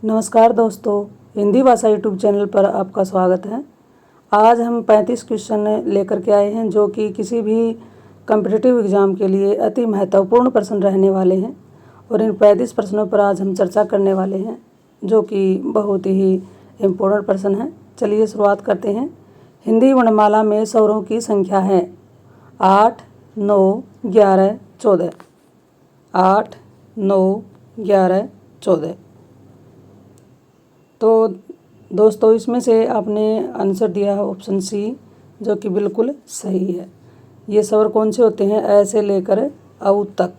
नमस्कार दोस्तों, हिंदी भाषा यूट्यूब चैनल पर आपका स्वागत है। आज हम 35 क्वेश्चन लेकर के आए हैं जो कि किसी भी कम्पिटिटिव एग्ज़ाम के लिए अति महत्वपूर्ण प्रश्न रहने वाले हैं और इन 35 प्रश्नों पर आज हम चर्चा करने वाले हैं जो कि बहुत ही इम्पोर्टेंट प्रश्न हैं। चलिए शुरुआत करते हैं। हिंदी वर्णमाला में स्वरों की संख्या है 8, 9, 11, 14। 8, 9, 11, 14। तो दोस्तों इसमें से आपने आंसर दिया है ऑप्शन सी जो कि बिल्कुल सही है। ये स्वर कौन से होते हैं? ऐ से लेकर औ तक।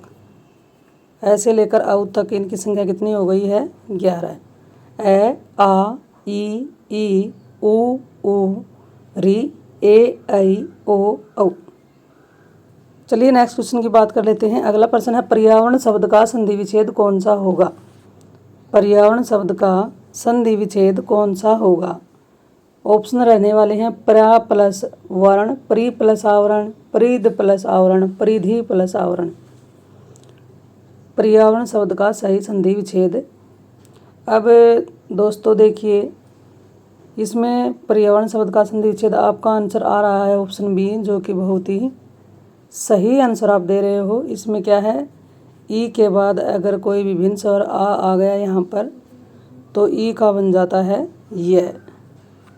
ऐ से लेकर औ तक इनकी संख्या कितनी हो गई है? 11। ए, आ, ई, उ, री, ए, ऐ, ओ, औ। चलिए नेक्स्ट क्वेश्चन की बात कर लेते हैं। अगला प्रश्न है पर्यावरण शब्द का संधि विच्छेद कौन सा होगा? पर्यावरण शब्द का संधि विच्छेद कौन सा होगा? ऑप्शन रहने वाले हैं पर्या प्लस वर्ण, परि प्लस आवरण, परिध प्लस आवरण, परिधि प्लस आवरण। पर्यावरण शब्द का सही संधि विच्छेद। अब दोस्तों देखिए, इसमें पर्यावरण शब्द का संधि विच्छेद आपका आंसर आ रहा है ऑप्शन बी जो कि बहुत ही सही आंसर आप दे रहे हो। इसमें क्या है, ई के बाद अगर कोई विभिन्न स्वर आ गया यहाँ पर तो ई का बन जाता है य,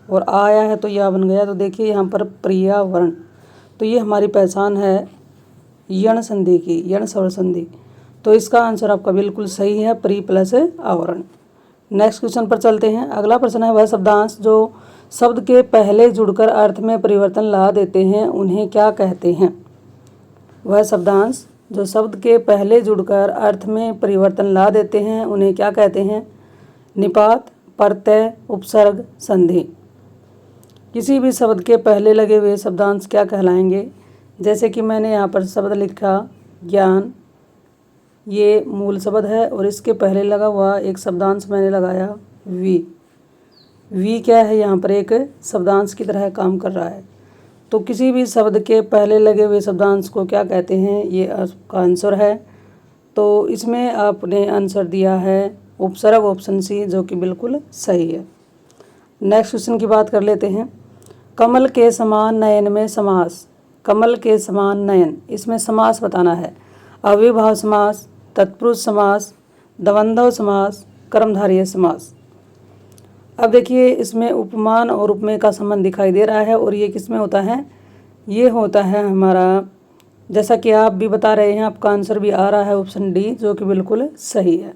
और आया है तो या बन गया। तो देखिए यहाँ पर पर्यावरण, तो ये हमारी पहचान है यण संधि की, यण स्वर संधि। तो इसका आंसर आपका बिल्कुल सही है, परि प्लस आवरण। नेक्स्ट क्वेश्चन पर चलते हैं। अगला प्रश्न है वह शब्दांश जो शब्द के पहले जुड़कर अर्थ में परिवर्तन ला देते हैं उन्हें क्या कहते हैं? वह शब्दांश जो शब्द के पहले जुड़कर अर्थ में परिवर्तन ला देते हैं उन्हें क्या कहते हैं? निपात, प्रत्यय, उपसर्ग, संधि। किसी भी शब्द के पहले लगे हुए शब्दांश क्या कहलाएंगे? जैसे कि मैंने यहाँ पर शब्द लिखा ज्ञान, ये मूल शब्द है और इसके पहले लगा हुआ एक शब्दांश मैंने लगाया वी। वी क्या है? यहाँ पर एक शब्दांश की तरह काम कर रहा है। तो किसी भी शब्द के पहले लगे हुए शब्दांश को क्या कहते हैं? ये आपका आंसर है। तो इसमें आपने आंसर दिया है उपसर्ग, ऑप्शन सी जो कि बिल्कुल सही है। नेक्स्ट क्वेश्चन की बात कर लेते हैं। कमल के समान नयन में समास। कमल के समान नयन, इसमें समास बताना है। अव्ययभाव समास, तत्पुरुष समास, द्वंद्व समास, कर्मधारय समास। अब देखिए इसमें उपमान और उपमेय का संबंध दिखाई दे रहा है और ये किस में होता है? ये होता है हमारा, जैसा कि आप भी बता रहे हैं, आपका आंसर भी आ रहा है ऑप्शन डी जो कि बिल्कुल सही है।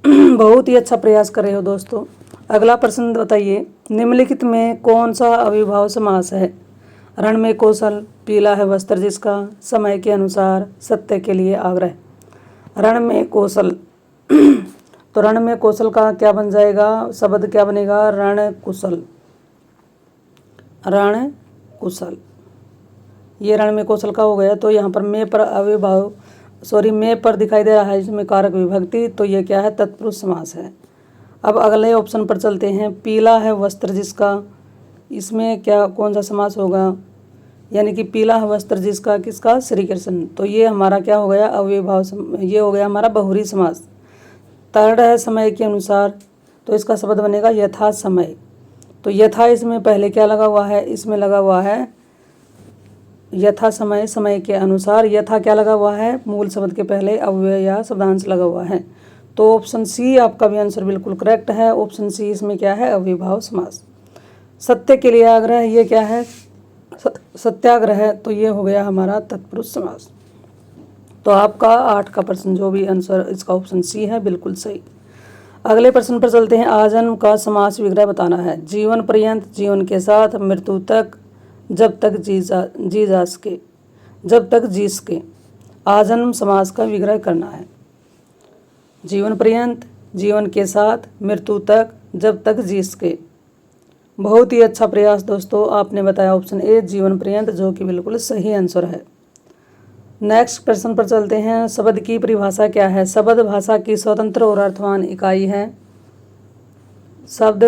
बहुत ही अच्छा प्रयास कर रहे हो दोस्तों। अगला प्रश्न बताइए, निम्नलिखित में कौन सा अविभाव समास है? रण में कौशल, पीला है वस्त्र जिसका, समय के अनुसार, सत्य के लिए आग्रह। रण में कौशल तो रण में कौशल का क्या बन जाएगा? शब्द क्या बनेगा? रण कुशल। रण कुशल, ये रण में कौशल का हो गया। तो यहाँ पर में पर अविभाव में पर दिखाई दे रहा है इसमें कारक विभक्ति, तो ये क्या है? तत्पुरुष समास है। अब अगले ऑप्शन पर चलते हैं। पीला है वस्त्र जिसका, इसमें क्या कौन सा समास होगा? यानी कि पीला है वस्त्र जिसका, किसका? श्री कृष्ण। तो ये हमारा क्या हो गया? अव्ययभाव, ये हो गया हमारा बहुरी समास। तरण है समय के अनुसार, तो इसका शब्द बनेगा यथा समय। तो यथा इसमें पहले क्या लगा हुआ है? इसमें लगा हुआ है यथा समय, समय के अनुसार। यथा क्या लगा हुआ है? मूल शब्द के पहले अव्यय या शब्दांश लगा हुआ है। तो ऑप्शन सी आपका भी आंसर बिल्कुल करेक्ट है। ऑप्शन सी इसमें क्या है? अव्ययभाव समास। सत्य के लिए आग्रह, ये क्या है? सत्याग्रह, तो ये हो गया हमारा तत्पुरुष समास। तो आपका 8 का प्रश्न जो भी आंसर इसका ऑप्शन सी है बिल्कुल सही। अगले प्रश्न पर चलते हैं। आजन्म का समास विग्रह बताना है। जीवन पर्यंत, जीवन के साथ, मृत्यु तक, जब तक जी सके, जब तक जी सके। आजन्म समास का विग्रह करना है। जीवन पर्यंत, जीवन के साथ, मृत्यु तक, जब तक जी सके। बहुत ही अच्छा प्रयास दोस्तों, आपने बताया ऑप्शन ए जीवन पर्यंत जो कि बिल्कुल सही आंसर है। नेक्स्ट प्रश्न पर चलते हैं। शब्द की परिभाषा क्या है? शब्द भाषा की स्वतंत्र और अर्थवान इकाई है। शब्द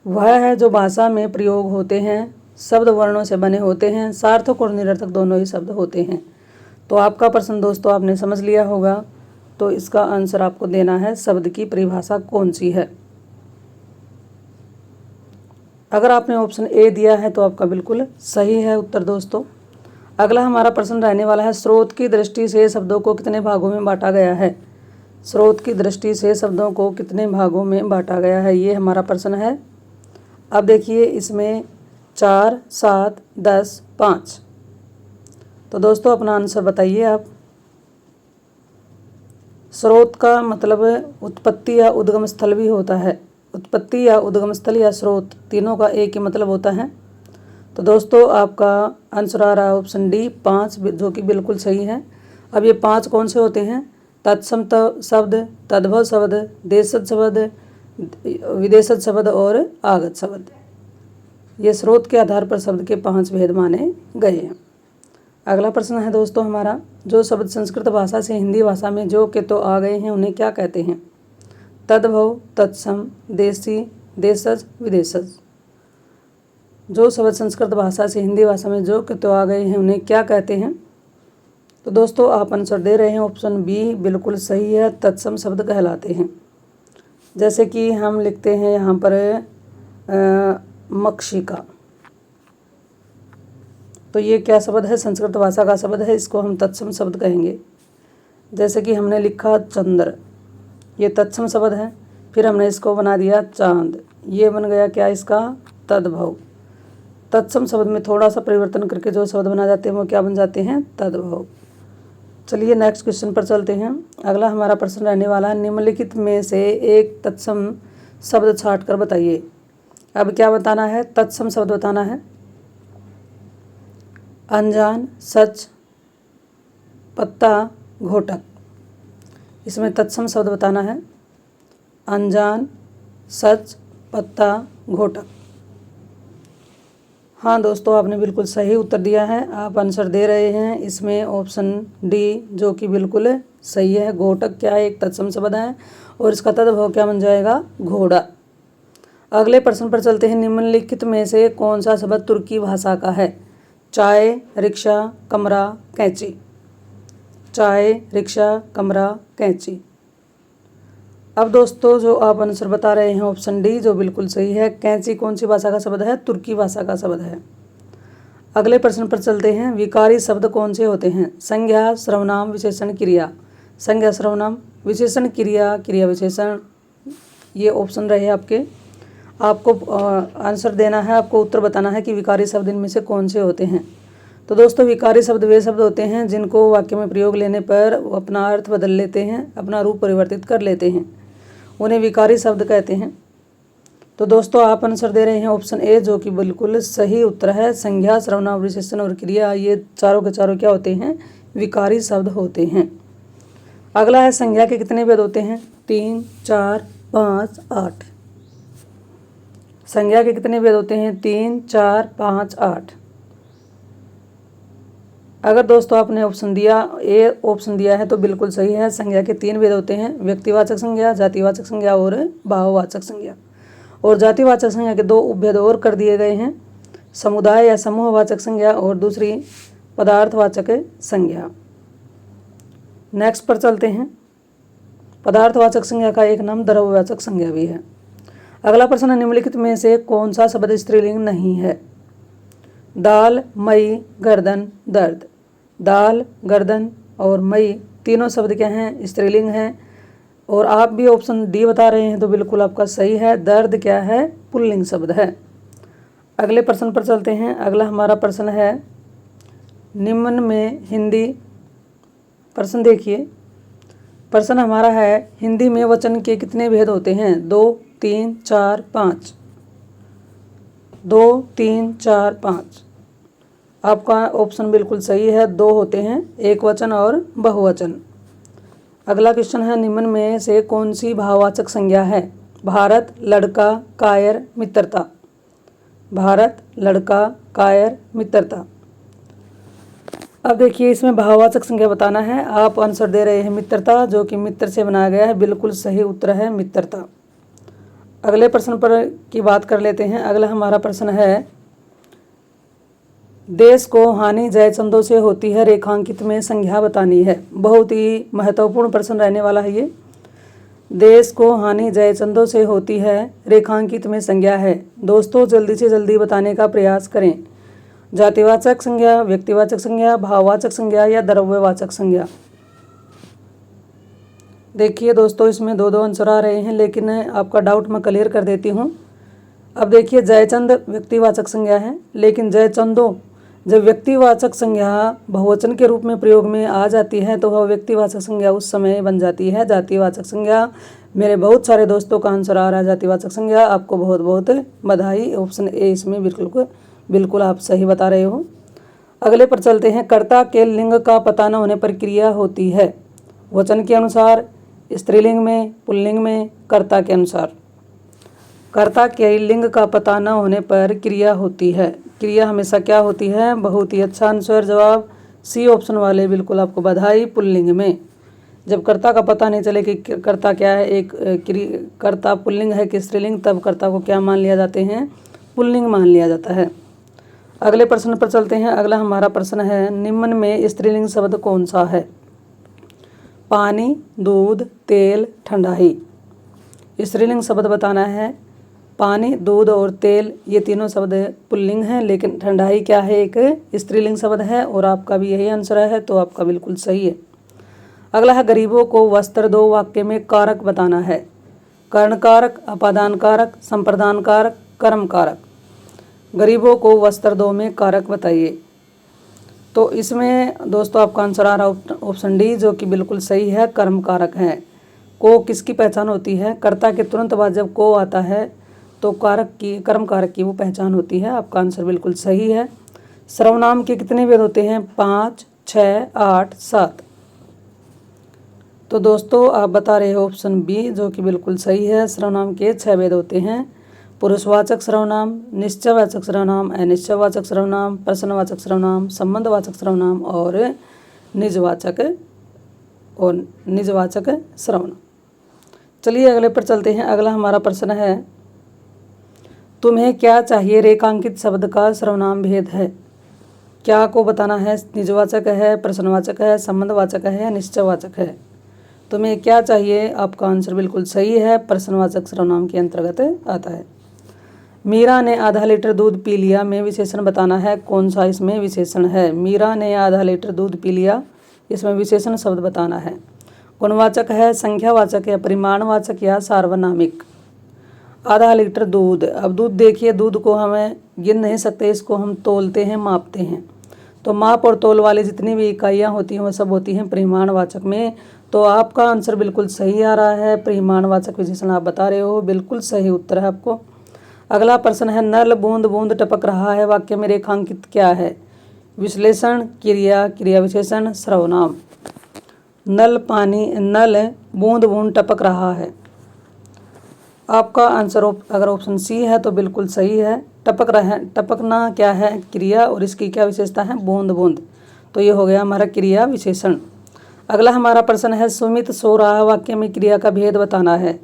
वह है जो भाषा में प्रयोग होते हैं, शब्द वर्णों से बने होते हैं, सार्थक और निरर्थक दोनों ही शब्द होते हैं। तो आपका प्रश्न दोस्तों आपने समझ लिया होगा। तो इसका आंसर आपको देना है शब्द की परिभाषा कौन सी है। अगर आपने ऑप्शन ए दिया है तो आपका बिल्कुल सही है उत्तर दोस्तों। अगला हमारा प्रश्न रहने वाला है, स्रोत की दृष्टि से शब्दों को कितने भागों में बांटा गया है। स्रोत की दृष्टि से शब्दों को कितने भागों में बांटा गया है, ये हमारा प्रश्न है। अब देखिए इसमें 4, 7, 10, 5। तो दोस्तों अपना आंसर बताइए आप। स्रोत का मतलब उत्पत्ति या उद्गम स्थल भी होता है। उत्पत्ति या उद्गम स्थल या स्रोत, तीनों का एक ही मतलब होता है। तो दोस्तों आपका आंसर आ रहा है ऑप्शन डी 5, जो कि बिल्कुल सही है। अब ये 5 कौन से होते हैं? तत्सम शब्द, तद्भव शब्द, देशज शब्द, विदेशज शब्द और आगत शब्द। ये स्रोत के आधार पर शब्द के 5 भेद माने गए हैं। अगला प्रश्न है दोस्तों हमारा, जो शब्द संस्कृत भाषा से हिंदी भाषा में जो के तो आ गए हैं उन्हें क्या कहते हैं? तद्भव, तत्सम, देशी, देशज, विदेशज। जो शब्द संस्कृत भाषा से हिंदी भाषा में जो के तो आ गए हैं उन्हें क्या कहते हैं? तो दोस्तों आप आंसर दे रहे हैं ऑप्शन बी, बिल्कुल सही है, तत्सम शब्द कहलाते हैं। जैसे कि हम लिखते हैं यहाँ पर मक्षिका, तो ये क्या शब्द है? संस्कृत भाषा का शब्द है, इसको हम तत्सम शब्द कहेंगे। जैसे कि हमने लिखा चंद्र, ये तत्सम शब्द है। फिर हमने इसको बना दिया चांद, ये बन गया क्या? इसका तद्भव। तत्सम शब्द में थोड़ा सा परिवर्तन करके जो शब्द बना जाते हैं वो क्या बन जाते हैं? तद्भव। चलिए नेक्स्ट क्वेश्चन पर चलते हैं। अगला हमारा प्रश्न रहने वाला है, निम्नलिखित में से एक तत्सम शब्द छांट कर बताइए। अब क्या बताना है? तत्सम शब्द बताना है। अनजान, सच, पत्ता, घोटक। इसमें तत्सम शब्द बताना है। अनजान, सच, पत्ता, घोटक। हाँ दोस्तों आपने बिल्कुल सही उत्तर दिया है। आप आंसर दे रहे हैं इसमें ऑप्शन डी, जो कि बिल्कुल सही है। घोटक क्या है? एक तत्सम शब्द है और इसका तद्भव क्या बन जाएगा? घोड़ा। अगले प्रश्न पर चलते हैं, निम्नलिखित में से कौन सा शब्द तुर्की भाषा का है? चाय, रिक्शा, कमरा, कैंची। चाय, रिक्शा, कमरा, कैंची। अब दोस्तों जो आप आंसर बता रहे हैं ऑप्शन डी, जो बिल्कुल सही है। कैंची कौन सी भाषा का शब्द है? तुर्की भाषा का शब्द है। अगले प्रश्न पर चलते हैं, विकारी शब्द कौन से होते हैं? संज्ञा, सर्वनाम, विशेषण, क्रिया। संज्ञा, सर्वनाम, विशेषण, क्रिया, क्रिया विशेषण। ये ऑप्शन रहे आपके। आपको आंसर देना है, आपको उत्तर बताना है कि विकारी शब्द इनमें से कौन से होते हैं। तो दोस्तों विकारी शब्द वे शब्द होते हैं जिनको वाक्य में प्रयोग लेने पर अपना अर्थ बदल लेते हैं, अपना रूप परिवर्तित कर लेते हैं, उन्हें विकारी शब्द कहते हैं। तो दोस्तों आप आंसर दे रहे हैं ऑप्शन ए, जो कि बिल्कुल सही उत्तर है। संज्ञा, सर्वनाम, विशेषण और क्रिया, ये चारों के चारों क्या होते हैं? विकारी शब्द होते हैं। अगला है, संज्ञा के कितने भेद होते हैं? 3, 4, 5, 8। संज्ञा के कितने भेद होते हैं? 3, 4, 5, 8। अगर दोस्तों आपने ऑप्शन दिया ए ऑप्शन दिया है तो बिल्कुल सही है। संज्ञा के 3 भेद होते हैं, व्यक्तिवाचक संज्ञा, जातिवाचक संज्ञा और भाववाचक संज्ञा। और जातिवाचक संज्ञा के 2 उपभेद और कर दिए गए हैं, समुदाय या समूहवाचक संज्ञा और दूसरी पदार्थवाचक संज्ञा। नेक्स्ट पर चलते हैं, पदार्थवाचक संज्ञा का एक नाम द्रव्यवाचक संज्ञा भी है। अगला प्रश्न है, निम्नलिखित में से कौन सा शब्द स्त्रीलिंग नहीं है? दाल, मई, गर्दन, दर्द। दाल, गर्दन और मई तीनों शब्द क्या हैं? स्त्रीलिंग हैं। और आप भी ऑप्शन डी बता रहे हैं तो बिल्कुल आपका सही है। दर्द क्या है? पुल्लिंग शब्द है। अगले प्रश्न पर चलते हैं। अगला हमारा प्रश्न है, निम्न में हिंदी, प्रश्न देखिए, प्रश्न हमारा है, हिंदी में वचन के कितने भेद होते हैं? 2, 3, 4, 5। 2, 3, 4, 5। आपका ऑप्शन बिल्कुल सही है, 2 होते हैं, एक वचन और बहुवचन। अगला क्वेश्चन है, निम्न में से कौन सी भाववाचक संज्ञा है? भारत, लड़का, कायर, मित्रता। भारत, लड़का, कायर, मित्रता। अब देखिए इसमें भाववाचक संज्ञा बताना है। आप आंसर दे रहे हैं मित्रता, जो कि मित्र से बनाया गया है। बिल्कुल सही उत्तर है मित्रता। अगले प्रश्न पर की बात कर लेते हैं। अगला हमारा प्रश्न है, देश को हानि जयचंदों से होती है, रेखांकित में संज्ञा बतानी है। बहुत ही महत्वपूर्ण प्रश्न रहने वाला है ये। देश को हानि जयचंदों से होती है, रेखांकित में संज्ञा है। दोस्तों जल्दी से जल्दी बताने का प्रयास करें। जातिवाचक संज्ञा, व्यक्तिवाचक संज्ञा, भाववाचक संज्ञा या द्रव्यवाचक संज्ञा। देखिए दोस्तों, इसमें दो आंसर आ रहे हैं, लेकिन आपका डाउट मैं क्लियर कर देती हूँ। अब देखिए, जयचंद व्यक्तिवाचक संज्ञा है, लेकिन जयचंदों जब व्यक्तिवाचक संज्ञा बहुवचन के रूप में प्रयोग में आ जाती है तो वह व्यक्तिवाचक संज्ञा उस समय बन जाती है जातिवाचक संज्ञा। मेरे बहुत सारे दोस्तों का आंसर आ रहा है जातिवाचक संज्ञा। आपको बहुत बहुत बधाई। ऑप्शन ए इसमें बिल्कुल आप सही बता रहे हो। अगले पर चलते हैं। कर्ता के लिंग का पता न होने पर क्रिया होती है। वचन के अनुसार, स्त्रीलिंग में, पुल्लिंग में, कर्ता के अनुसार। कर्ता के लिंग का पता न होने पर क्रिया होती है। क्रिया हमेशा क्या होती है? बहुत ही अच्छा आंसर, जवाब सी ऑप्शन वाले, बिल्कुल आपको बधाई। पुल्लिंग में जब कर्ता का पता नहीं चले कि कर्ता क्या है, कर्ता पुल्लिंग है कि स्त्रीलिंग, तब कर्ता को क्या मान लिया जाते हैं? पुल्लिंग मान लिया जाता है। अगले प्रश्न पर चलते हैं। अगला हमारा प्रश्न है, निम्न में स्त्रीलिंग शब्द कौन सा है? पानी, दूध, तेल, ठंडाई। स्त्रीलिंग शब्द बताना है। पानी, दूध और तेल ये तीनों शब्द पुल्लिंग हैं, लेकिन ठंडाई क्या है? एक स्त्रीलिंग शब्द है। और आपका भी यही आंसर है, तो आपका बिल्कुल सही है। अगला है, गरीबों को वस्त्र दो वाक्य में कारक बताना है। कर्ण कारक, अपादान कारक, संप्रदान कारक, कर्म कारक। गरीबों को वस्त्र दो में कारक बताइए। तो इसमें दोस्तों आपका आंसर आ रहा ऑप्शन डी, जो कि बिल्कुल सही है, कर्म कारक है। को किसकी पहचान होती है? कर्ता के तुरंत बाद जब को आता है तो कर्म कारक की वो पहचान होती है। आपका आंसर बिल्कुल सही है। सर्वनाम के कितने भेद होते हैं? 5, 6, 8, 7। तो दोस्तों आप बता रहे हो ऑप्शन बी, जो कि बिल्कुल सही है। सर्वनाम के 6 भेद होते हैं। पुरुषवाचक सर्वनाम, निश्चयवाचक सर्वनाम, अनिश्चयवाचक सर्वनाम, प्रश्नवाचक सर्वनाम, संबंधवाचक सर्वनाम और निजवाचक सर्वनाम। चलिए अगले पर चलते हैं। अगला हमारा प्रश्न है, तुम्हें क्या चाहिए? रेखांकित शब्द का सर्वनाम भेद है। क्या को बताना है? निजवाचक है, प्रश्नवाचक है, संबंधवाचक है, निश्चयवाचक है। तुम्हें क्या चाहिए? आपका आंसर बिल्कुल सही है, प्रश्नवाचक सर्वनाम के अंतर्गत आता है। मीरा ने आधा लीटर दूध पी लिया में विशेषण बताना है। कौन सा इसमें विशेषण है? मीरा ने आधा लीटर दूध पी लिया, इसमें विशेषण शब्द बताना है। गुणवाचक है, संख्यावाचक या परिमाणवाचक या सार्वनामिक। आधा लीटर दूध, अब दूध देखिए, दूध को हमें गिन नहीं सकते, इसको हम तोलते हैं, मापते हैं। तो माप और तोल वाली जितनी भी इकाइयाँ होती हैं वह सब होती हैं परिमाणवाचक में। तो आपका आंसर बिल्कुल सही आ रहा है, परिमाणवाचक विशेषण आप बता रहे हो, बिल्कुल सही उत्तर है आपको। अगला प्रश्न है, नल बूंद बूंद टपक रहा है वाक्य में रेखांकित क्या है? विश्लेषण, क्रिया, क्रिया विशेषण, सर्वनाम। नल बूंद बूंद टपक रहा है। आपका आंसर अगर ऑप्शन सी है तो बिल्कुल सही है। टपकना क्या है? क्रिया, और इसकी क्या विशेषता है? बूंद बूंद। तो ये हो गया हमारा क्रिया विशेषण। अगला हमारा प्रश्न है, सुमित सो रहा है वाक्य में क्रिया का भेद बताना है।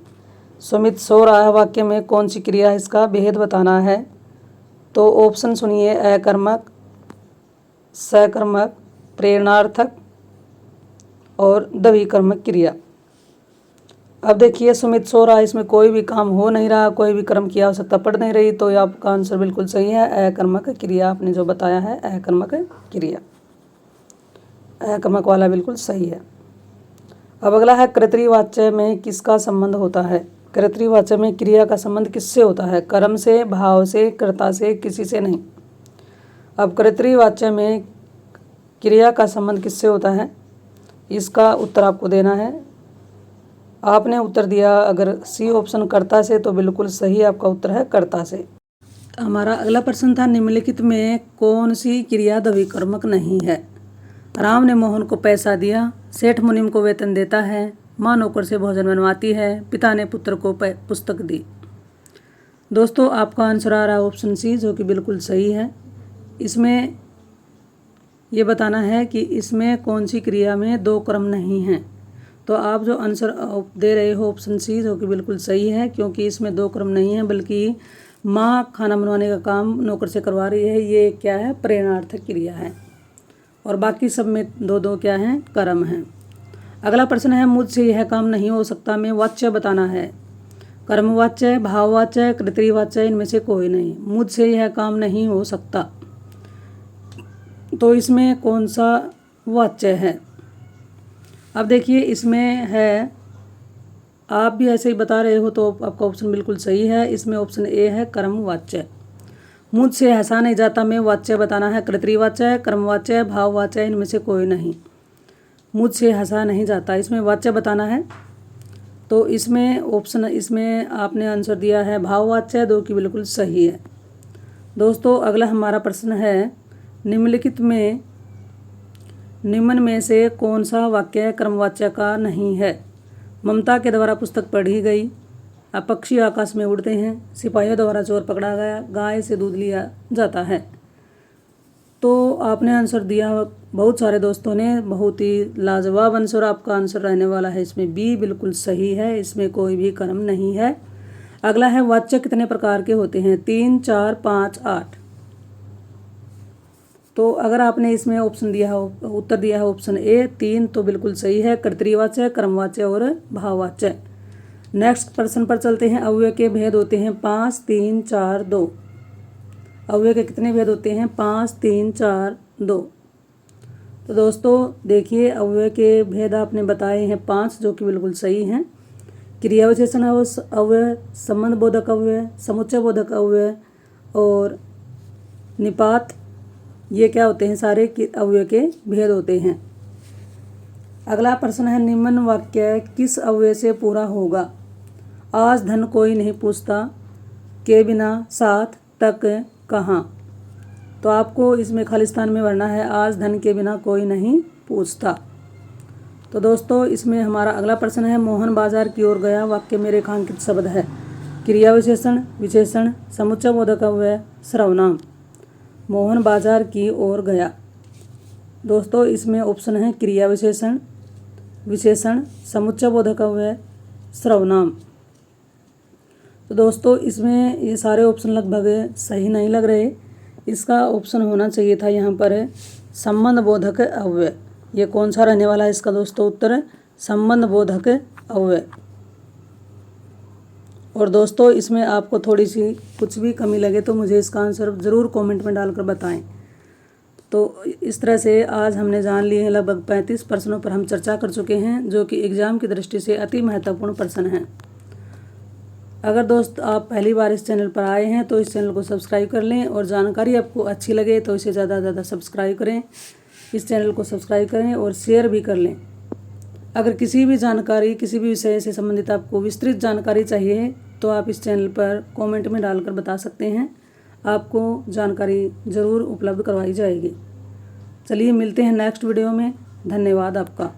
सुमित सो रहा है वाक्य में कौन सी क्रिया है, इसका भेद बताना है। तो ऑप्शन सुनिए, अकर्मक, सकर्मक, प्रेरणार्थक और द्विकर्मक क्रिया। अब देखिए, सुमित सो रहा है, इसमें कोई भी काम हो नहीं रहा, कोई भी कर्म की आवश्यकता पड़ नहीं रही, तो आपका आंसर बिल्कुल सही है, अकर्मक क्रिया। आपने जो बताया है अकर्मक क्रिया, अकर्मक वाला बिल्कुल सही है। अब अगला है, कर्तृवाच्य में किसका संबंध होता है? कर्तृवाच्य में क्रिया का संबंध किससे होता है? कर्म से, भाव से, कर्ता से, किसी से नहीं। अब कर्तृवाच्य में क्रिया का संबंध किससे होता है, इसका उत्तर आपको देना है। आपने उत्तर दिया अगर सी ऑप्शन कर्ता से, तो बिल्कुल सही आपका उत्तर है कर्ता से। हमारा अगला प्रश्न था, निम्नलिखित में कौन सी क्रिया द्विकर्मक नहीं है? राम ने मोहन को पैसा दिया, सेठ मुनीम को वेतन देता है, माँ नौकर से भोजन बनवाती है, पिता ने पुत्र को पुस्तक दी। दोस्तों आपका आंसर आ रहा है ऑप्शन सी, जो कि बिल्कुल सही है। इसमें ये बताना है कि इसमें कौन सी क्रिया में दो क्रम नहीं हैं। तो आप जो आंसर दे रहे हो ऑप्शन सी, जो कि बिल्कुल सही है, क्योंकि इसमें दो क्रम नहीं है, बल्कि माँ खाना बनवाने का काम नौकर से करवा रही है, ये क्या है, प्रेरणार्थक क्रिया है। और बाकी सब में दो दो क्या हैं, कर्म हैं। अगला प्रश्न है, मुझसे यह काम नहीं हो सकता में वाच्य बताना है। कर्मवाच्य, भाववाच्य, कर्तृवाच्य, इनमें से कोई नहीं। मुझसे यह काम नहीं हो सकता, तो इसमें कौन सा वाच्य है? अब देखिए इसमें है, आप भी ऐसे ही बता रहे हो तो आपका ऑप्शन बिल्कुल सही है। इसमें ऑप्शन ए है कर्मवाच्य। मुझसे हंसा नहीं जाता में वाच्य बताना है। कर्तृवाच्य, कर्मवाच्य, भाववाच्य, इनमें से कोई नहीं। मुझसे हंसा नहीं जाता, इसमें वाच्य बताना है। तो इसमें ऑप्शन, इसमें आपने आंसर दिया है भाववाच्य, जो कि बिल्कुल सही है। दोस्तों अगला हमारा प्रश्न है, निम्नलिखित में निम्न में से कौन सा वाक्य कर्मवाच्य का नहीं है? ममता के द्वारा पुस्तक पढ़ी गई, अब पक्षी आकाश में उड़ते हैं, सिपाहियों द्वारा चोर पकड़ा गया, गाय से दूध लिया जाता है। तो आपने आंसर दिया बहुत सारे दोस्तों ने, बहुत ही लाजवाब आंसर आपका आंसर रहने वाला है। इसमें बी बिल्कुल सही है, इसमें कोई भी कर्म नहीं है। अगला है, वाच्य कितने प्रकार के होते हैं? 3, 4, 5, 8। तो अगर आपने इसमें ऑप्शन दिया है, उत्तर दिया है ऑप्शन ए 3, तो बिल्कुल सही है। कर्तृवाच्य, कर्मवाच्य और भाववाच्य। नेक्स्ट प्रश्न पर चलते हैं। अव्यय के भेद होते हैं 5, 3, 4, 2। अव्यय के कितने भेद होते हैं? 5, 3, 4, 2। तो दोस्तों देखिए, अव्यय के भेद आपने बताए हैं 5, जो कि बिल्कुल सही हैं। क्रिया विशेषण अव्यय, संबंध बोधक अव्यय, समुच्चय बोधक अव्यय और निपात, ये क्या होते हैं? सारे अव्यय के भेद होते हैं। अगला प्रश्न है, निम्न वाक्य किस अव्यय से पूरा होगा? आज धन कोई नहीं पूछता, के बिना साथ तक कहाँ। तो आपको इसमें खाली स्थान में भरना है, आज धन के बिना कोई नहीं पूछता। तो दोस्तों इसमें हमारा अगला प्रश्न है, मोहन बाजार की ओर गया, वाक्य में रेखांकित शब्द है। क्रिया विशेषण, विशेषण, समुच्चय बोधक अव्यय, सर्वनाम। मोहन बाजार की ओर गया। दोस्तों इसमें ऑप्शन है क्रिया विशेषण, विशेषण, समुच्चय बोधक अव्यय, सर्वनाम। तो दोस्तों इसमें ये सारे ऑप्शन लगभग सही नहीं लग रहे। इसका ऑप्शन होना चाहिए था यहाँ पर संबंध बोधक अव्यय। ये कौन सा रहने वाला है इसका दोस्तों उत्तर? संबंध बोधक अव्यय। और दोस्तों इसमें आपको थोड़ी सी कुछ भी कमी लगे तो मुझे इसका आंसर ज़रूर कमेंट में डालकर बताएं। तो इस तरह से आज हमने जान लिए हैं, लगभग 35 प्रश्नों पर हम चर्चा कर चुके हैं, जो कि एग्ज़ाम की दृष्टि से अति महत्वपूर्ण प्रश्न हैं। अगर दोस्त आप पहली बार इस चैनल पर आए हैं तो इस चैनल को सब्सक्राइब कर लें, और जानकारी आपको अच्छी लगे तो इसे ज़्यादा से ज़्यादा सब्सक्राइब करें। इस चैनल को सब्सक्राइब करें और शेयर भी कर लें। अगर किसी भी जानकारी, किसी भी विषय से संबंधित आपको विस्तृत जानकारी चाहिए तो आप इस चैनल पर कमेंट में डालकर बता सकते हैं, आपको जानकारी ज़रूर उपलब्ध करवाई जाएगी। चलिए मिलते हैं नेक्स्ट वीडियो में। धन्यवाद आपका।